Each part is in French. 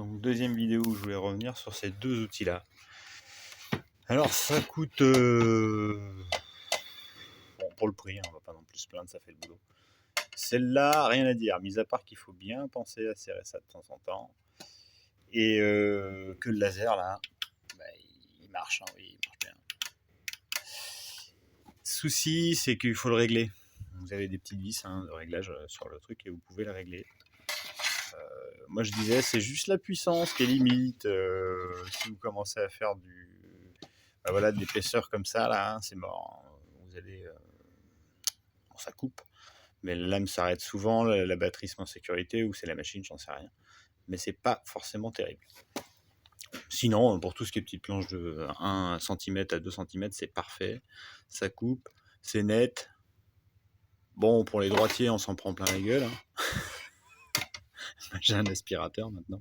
Donc deuxième vidéo où je voulais revenir sur ces deux outils-là. Alors ça coûte... Bon, pour le prix, on va pas non plus se plaindre, ça fait le boulot. Celle-là, rien à dire, mis à part qu'il faut bien penser à serrer ça de temps en temps. Et que le laser, là, bah, il marche, hein, oui, il marche bien. Souci, c'est qu'il faut le régler. Vous avez des petites vis de réglage sur le truc et vous pouvez le régler. Moi je disais, c'est juste la puissance qui est limite. Si vous commencez à faire de l'épaisseur comme ça, là, c'est mort. Vous allez... Bon, ça coupe. Mais la lame s'arrête souvent, la batterie se met en sécurité, ou c'est la machine, j'en sais rien. Mais c'est pas forcément terrible. Sinon, pour tout ce qui est petite planche de 1 cm à 2 cm, c'est parfait. Ça coupe, c'est net. Bon, pour les droitiers, on s'en prend plein la gueule. J'ai un aspirateur maintenant.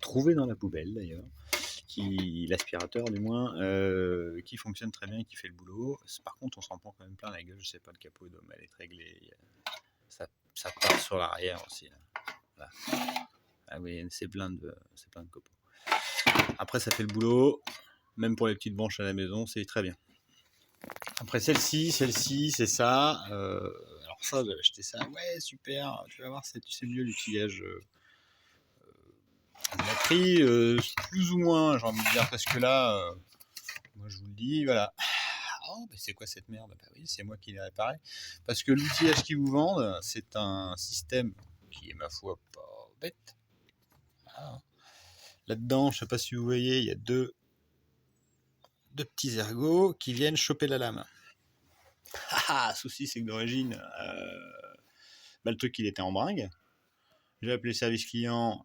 Trouvé dans la poubelle d'ailleurs. L'aspirateur du moins, qui fonctionne très bien et qui fait le boulot. Par contre, on s'en prend quand même plein la gueule. Je sais pas, le capot doit mal être réglé. Ça part sur l'arrière aussi. Là. Voilà. Ah oui, c'est plein de copeaux. Après, ça fait le boulot. Même pour les petites branches à la maison, c'est très bien. Après, celle-ci, c'est ça. Alors ça, j'avais acheté ça. Ouais, super. Tu vas voir, c'est mieux l'outillage. Batterie, plus ou moins, j'ai envie de dire, parce que là, moi je vous le dis, voilà. Oh, bah c'est quoi cette merde? Bah oui, c'est moi qui l'ai réparé. Parce que l'outillage qu'ils vous vendent, c'est un système qui est, ma foi, pas bête. Voilà. Là-dedans, je sais pas si vous voyez, il y a deux petits ergots qui viennent choper la lame. Souci, c'est que d'origine, le truc il était en bringue. J'ai appelé le service client,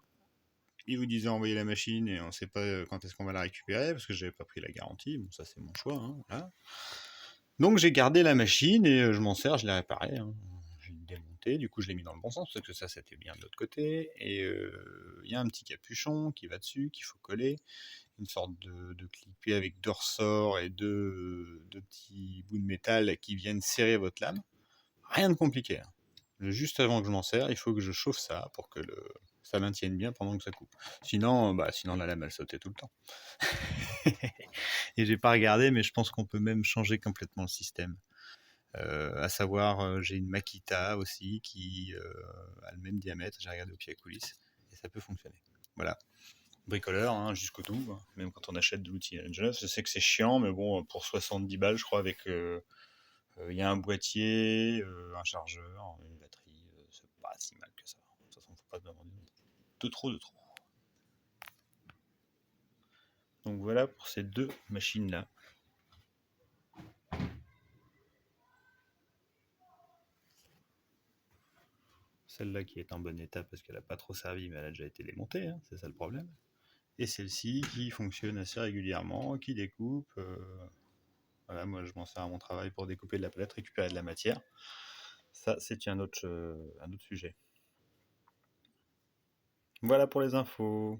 ils vous disaient envoyer la machine et on ne sait pas quand est-ce qu'on va la récupérer parce que j'avais pas pris la garantie. Bon, ça c'est mon choix. Voilà. Donc j'ai gardé la machine et je m'en sers, je l'ai réparée. J'ai démonté, du coup je l'ai mis dans le bon sens parce que ça c'était bien de l'autre côté. Et il y a un petit capuchon qui va dessus, qu'il faut coller. Une sorte de clipet avec deux ressorts et deux petits bouts de métal qui viennent serrer votre lame. Rien de compliqué. Juste avant que je m'en sers, il faut que je chauffe ça pour que ça maintienne bien pendant que ça coupe. Sinon la lame elle sautait tout le temps. Et j'ai pas regardé, mais je pense qu'on peut même changer complètement le système. À savoir, j'ai une Makita aussi qui a le même diamètre. J'ai regardé au pied à coulisses et ça peut fonctionner. Voilà. Bricoleur jusqu'au bout, même quand on achète de l'outil neuf. Je sais que c'est chiant, mais bon, pour 70 balles, je crois, avec il y a un boîtier, un chargeur, une batterie, c'est pas si mal que ça. De toute façon, faut pas demander de trop. Donc voilà pour ces deux machines-là. Celle-là qui est en bon état parce qu'elle n'a pas trop servi, mais elle a déjà été démontée, c'est ça le problème. Et celle-ci qui fonctionne assez régulièrement, qui découpe. Voilà, moi je m'en sers à mon travail pour découper de la palette, récupérer de la matière. Ça, c'est un autre sujet. Voilà pour les infos.